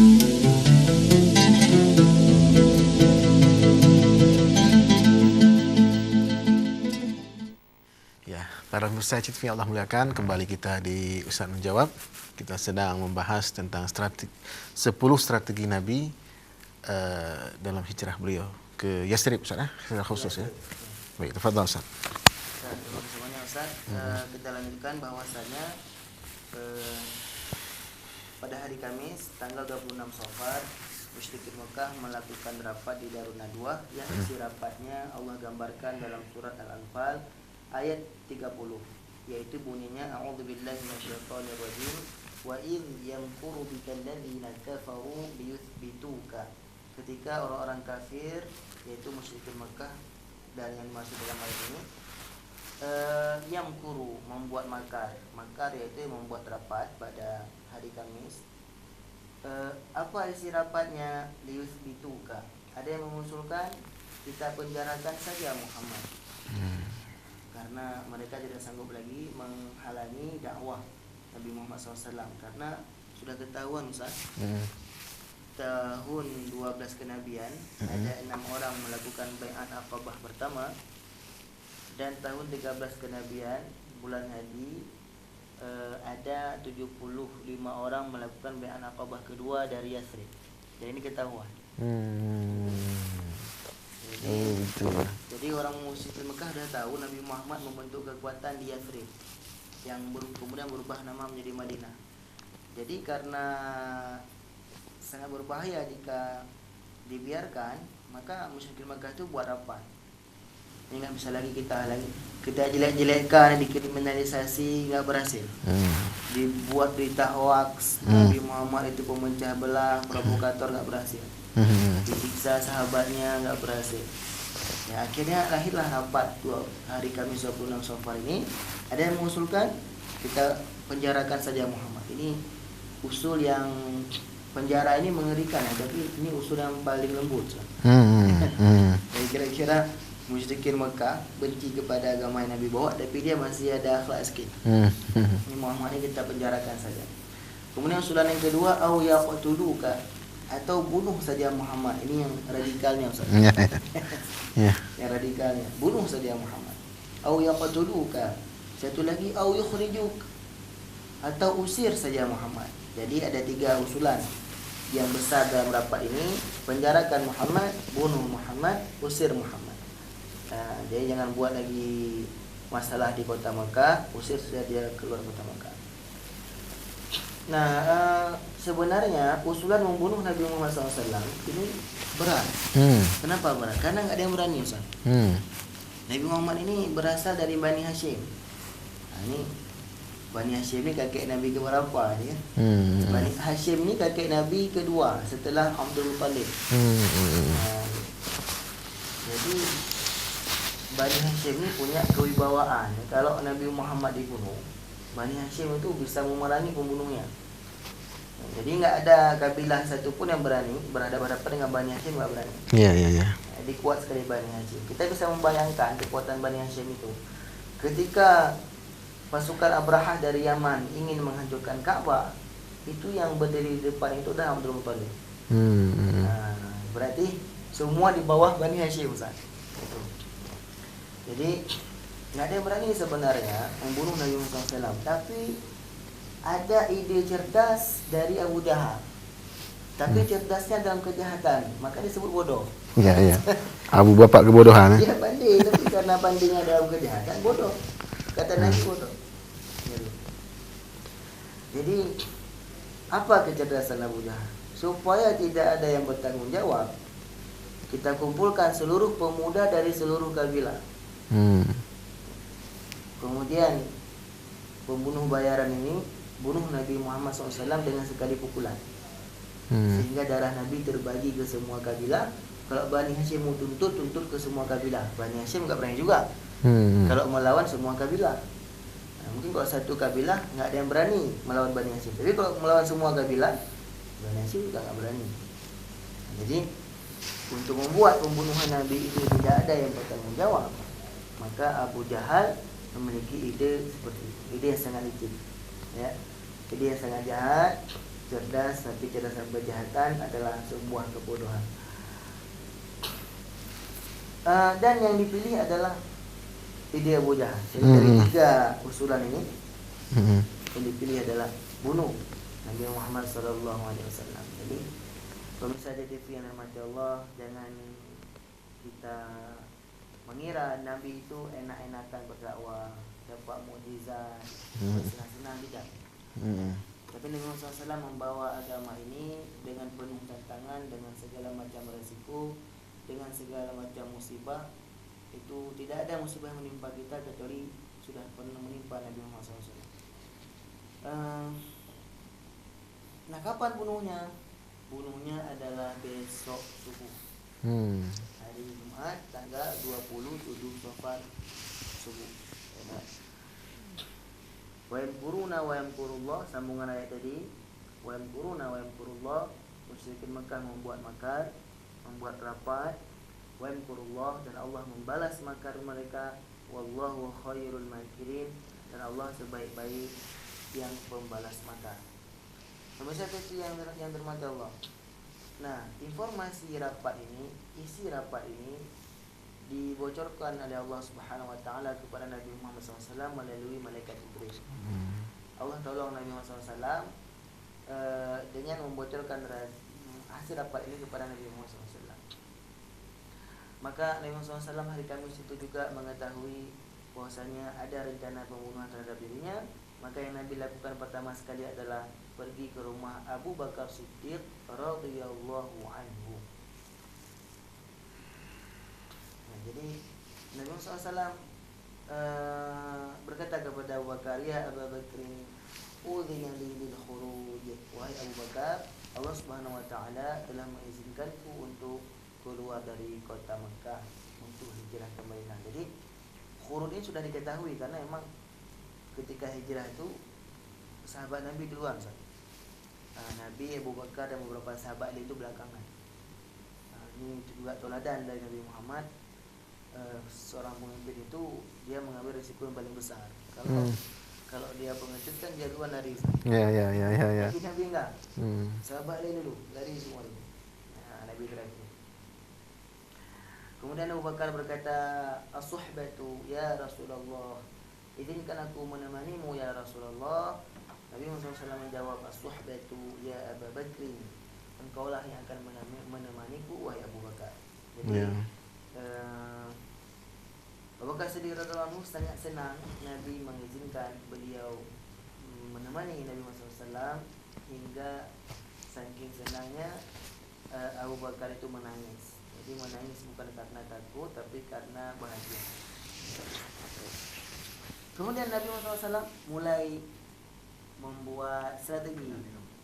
Ya, para pemirsa yang Allah muliakan, kembali kita di Ustaz Menjawab. Kita sedang membahas tentang 10 strategi Nabi dalam hijrah beliau ke Yathrib, Ustaz, secara khusus ya. Baik, tafadhal Ustaz. Terima kasih banyak Ustaz. Kita lanjutkan bahwasanya pada hari Kamis tanggal 26 Safar, musyrikin Mekah melakukan rapat di Darun Nadwah yang isi rapatnya Allah gambarkan dalam surat Al-Anfal ayat 30, yaitu bunyinya a'udzubillahi minasyaitonir rajim wa idh yamkuru bikal ladzina kafaru liyuthbituka. Ketika orang-orang kafir yaitu musyrikin Mekah dan yang masuk dalam ayat ini yamkuru, membuat makar yaitu membuat rapat pada hari Kamis. Apa isi rapatnya? Liyuthbituka, ada yang mengusulkan kita penjarakan saja Muhammad, karena mereka tidak sanggup lagi menghalangi dakwah Nabi Muhammad SAW, karena sudah ketahuan Ustaz, tahun 12 kenabian ada 6 orang melakukan bai'at Aqabah pertama, dan tahun 13 kenabian bulan Haji ada 75 orang melakukan bai'at Aqabah kedua dari Yathrib. Jadi ini ketahuan. Jadi orang musyrik Mekah dah tahu Nabi Muhammad membentuk kekuatan di Yathrib yang kemudian berubah nama menjadi Madinah. Jadi karena sangat berbahaya jika dibiarkan, maka musyrikin Mekah itu buat rapat. Ini nggak bisa lagi kita jelek-jelekkan, dikriminalisasi, nggak berhasil. Dibuat berita hoax, Nabi Muhammad itu pemecah belah, provokator, nggak berhasil. Disiksa sahabatnya, nggak berhasil. Ya, akhirnya lahirlah rapat hari Kamis 26 Safar ini. Ada yang mengusulkan kita penjarakan saja Muhammad. Ini usul yang penjara ini mengerikan ya, tapi ini usul yang paling lembut. Jadi kira-kira musyrikin Mekah benci kepada agama yang Nabi bawa, tapi dia masih ada akhlak sikit. Ini Muhammad ini kita penjarakan saja. Kemudian usulan yang kedua, au yaqtuluka, atau bunuh saja Muhammad. Ini yang radikalnya Ustaz. Yang radikalnya, bunuh saja Muhammad. Au yaqtuluka. Satu lagi, au yukhrijuk, atau usir saja Muhammad. Jadi ada 3 usulan yang besar dalam rapat ini: penjarakan Muhammad, bunuh Muhammad, usir Muhammad. Jadi jangan buat lagi masalah di kota Mekah, usir sudah dia keluar kota Mekah. Sebenarnya usulan membunuh Nabi Muhammad SAW ini berat. Kenapa berat? Karena nggak ada yang berani Ustaz. Nabi Muhammad ini berasal dari Bani Hashim. Ini Bani Hashim ni kakek Nabi keberapa ya? Bani Hashim ni kakek Nabi kedua setelah Abdul Muttalib. Jadi Bani Hashim ni punya kewibawaan. Kalau Nabi Muhammad dibunuh, Bani Hashim itu bisa memerangi pembunuhnya. Jadi enggak ada kabilah satu pun yang berani berhadapan-hadapan dengan Bani Hashim, enggak berani. Iya. Jadi kuat sekali Bani Hashim. Kita bisa membayangkan kekuatan Bani Hashim itu. Ketika pasukan Abrahah dari Yaman ingin menghancurkan Ka'bah, itu yang berdiri di depan itu adalah Abdul Muttalib. Berarti semua di bawah Bani Hashim Ustaz. Jadi nggak ada yang berani sebenarnya membunuh Nabi Muhammad SAW, tapi ada ide cerdas dari Abu Jahal. Tapi cerdasnya dalam kejahatan, maka disebut bodoh. Iya. Abu bapak kebodohan. Dia pandai, tapi karena pandainya dalam kejahatan, bodoh. Kata Nabi bodoh. Jadi apa kecerdasan Abu Jahal? Supaya tidak ada yang bertanggung jawab, kita kumpulkan seluruh pemuda dari seluruh kabilah. Kemudian pembunuh bayaran ini bunuh Nabi Muhammad SAW dengan sekali pukulan, sehingga darah Nabi terbagi ke semua kabilah. Kalau Bani Hashim mau tuntut ke semua kabilah. Bani Hashim nggak berani juga kalau melawan semua kabilah. Mungkin kalau satu kabilah nggak ada yang berani melawan Bani Hashim, tapi kalau melawan semua kabilah, Bani Hashim juga nggak berani. Jadi untuk membuat pembunuhan Nabi itu tidak ada yang bertanggung jawab, maka Abu Jahal memiliki ide seperti itu, ide yang sangat licik, ya, ide yang sangat jahat, cerdas, tapi cerdas kejahatan adalah sebuah kebodohan. Dan yang dipilih adalah ide Abu Jahal. Jadi dari 3 usulan ini, yang dipilih adalah bunuh Nabi Muhammad SAW. Jadi pemirsa TV yang dirahmati Allah, jangan kita mengira Nabi itu enak-enakan berdakwah, dapat mukjizat, senang-senang, tidak. Tapi Nabi Muhammad SAW membawa agama ini dengan penuh tantangan, dengan segala macam resiko, dengan segala macam musibah. Itu tidak ada musibah yang menimpa kita kecuali sudah pernah menimpa Nabi Muhammad SAW. Nah, kapan bunuhnya? Bunuhnya adalah besok subuh. Hari Jumat tanggal 27 Safar subuh. Wa yamkuruna wa yamkurullah, sambungan ayat tadi. Wa yamkuruna wa yamkurullah, musyrikin Mekah membuat makar, membuat rapat. Wa yamkurullah, dan Allah membalas makar mereka. Wallahu khairul makirin, dan Allah sebaik-baik yang pembalas makar. Pemirsa itu yang dirahmati Allah. Nah, informasi rapat ini, isi rapat ini dibocorkan oleh Allah Subhanahu wa taala kepada Nabi Muhammad SAW melalui malaikat Jibril. Allah tolong Nabi Muhammad SAW dengan membocorkan hasil rapat ini kepada Nabi Muhammad SAW. Maka Nabi Muhammad SAW hari Kamis itu juga mengetahui bahwasanya ada rencana pembunuhan terhadap dirinya. Maka yang Nabi lakukan pertama sekali adalah pergi ke rumah Abu Bakar Siddiq radhiyallahu anhu. Nah, jadi Nabi Muhammad SAW berkata kepada Abu Bakar, ya Abu Bakar, udhina li bil khuruj. Wahai Abu Bakar, Allah Subhanahu wa taala telah mengizinkanku untuk keluar dari kota Mekah untuk hijrah ke Madinah. Jadi khuruj ini sudah diketahui karena memang ketika hijrah itu sahabat Nabi duluan. Nabi, Abu Bakar dan beberapa sahabat lain itu belakangan. Ini juga teladan dari Nabi Muhammad. Seorang pemimpin itu dia mengambil risiko yang paling besar. Kalau dia pengecut kan dia duluan lari. Ya. Tapi Nabi enggak. Sahabat lain dulu lari semua dulu. Nabi terakhir. Kemudian Abu Bakar berkata, as-suhbatu ya Rasulullah, izinkan aku menemanimu ya Rasulullah. Nabi Muhammad SAW menjawab, as-suhbatu ya Abu Bakr, engkaulah yang akan menemaniku wahai Abu Bakar. Jadi Abu Bakar Siddiq radhiyallahu anhu sangat senang Nabi mengizinkan beliau menemani Nabi Muhammad SAW, hingga saking senangnya Abu Bakar itu menangis. Jadi menangis bukan karena takut, tapi karena bahagia. Kemudian Nabi Muhammad SAW mulai membuat strategi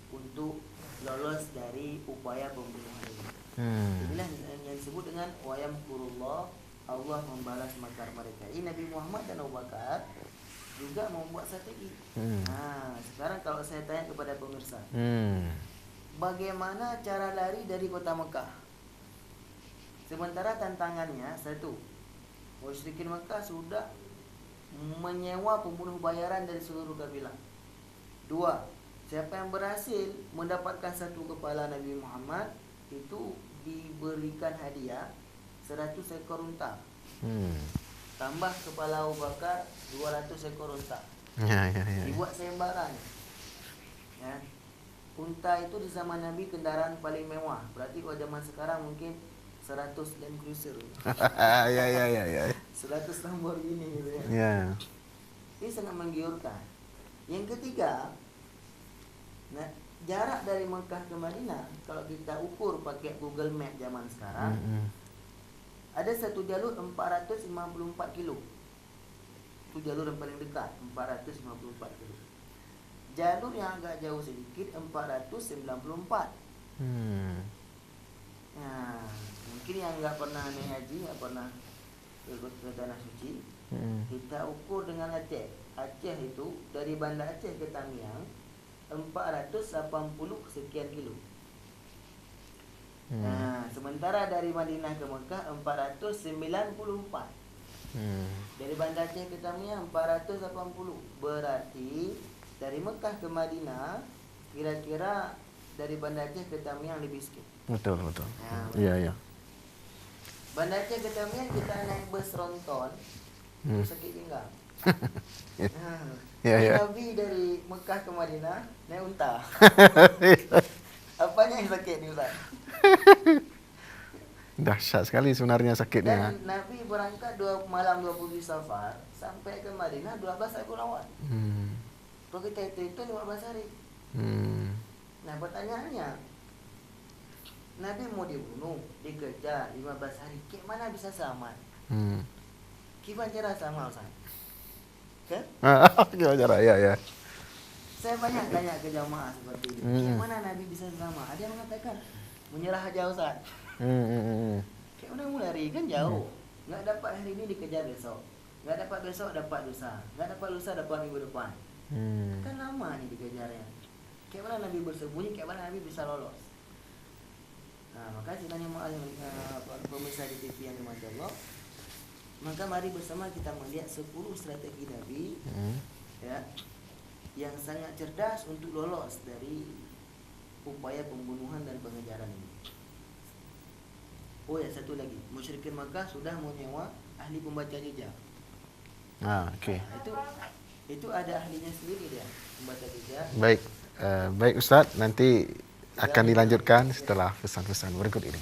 untuk lolos dari upaya pembunuhan ini. Inilah yang disebut dengan wayamkurullah, Allah membalas makar mereka. Ini Nabi Muhammad dan Abu Bakar juga membuat strategi. Nah, sekarang kalau saya tanya kepada pemirsa, bagaimana cara lari dari kota Mekah? Sementara tantangannya, satu, musyrikin Mekah sudah menyewa pembunuh bayaran dari seluruh kabilah. Dua, siapa yang berhasil mendapatkan satu kepala Nabi Muhammad itu diberikan hadiah 100 ekor unta. Tambah kepala Abu Bakar 200 ekor unta. Dibuat sayembaran. Ya. Unta itu di zaman Nabi kendaraan paling mewah. Berarti kalau zaman sekarang mungkin 100 Land Cruiser. 100 Lamborghini gitu ya. Ini sangat menggiurkan. Yang ketiga, nah, jarak dari Mekah ke Madinah kalau kita ukur pakai Google Map zaman sekarang, ada satu jalur 454 kilo. Itu jalur yang paling dekat, 454 kilo. Jalur yang agak jauh sedikit 494. Nah, mungkin yang nggak pernah naik haji, nggak pernah ikut ke tanah suci, kita ukur dengan Aceh. Aceh itu dari Banda Aceh ke Tamiang 480 sekian kilo. Nah, sementara dari Madinah ke Mekah 494. Dari Banda Aceh ke Tamiang 480. Berarti dari Mekah ke Madinah kira-kira dari Banda Aceh ke Tamiang lebih sikit. Betul, betul. Ya, Iya, iya. Banda Aceh ke Tamiang kita naik bus tronton, sakit pinggang. Ya, ya. Nabi dari Mekah ke Madinah naik unta. Apanya yang sakit ni Ustaz? Dahsyat sekali sebenarnya sakitnya. Dan Nabi berangkat malam 20 Safar sampai ke Madinah 12 ekor lawan. Kalau kita itu 15 hari. Nah pertanyaannya, Nabi mau dibunuh, dikejar 15 hari, gimana bisa selamat? Gimana cara selamat Ustaz? Kan? Gimana cara? Ya. Saya banyak tanya ke jamaah seperti ini. Gimana Nabi bisa selamat? Ada yang mengatakan menyerah aja Ustaz. Kayak mana mau lari kan jauh. Nggak dapat hari ini dikejar besok. Nggak dapat besok dapat lusa. Nggak dapat lusa dapat minggu depan. Kan lama nih dikejarnya. Kayak mana Nabi bersembunyi? Kayak mana Nabi bisa lolos? Nah, maka ceritanya pemirsa di TV yang dimanja Allah. Maka mari bersama kita melihat 10 strategi Nabi ya, yang sangat cerdas untuk lolos dari upaya pembunuhan dan pengejaran ini. Oh ya, satu lagi, musyrikin Makkah sudah menyewa ahli pembaca jejak. Okey. Nah, itu ada ahlinya sendiri dia, pembaca jejak. Baik, baik Ustaz, nanti akan dilanjutkan setelah pesan-pesan berikut ini.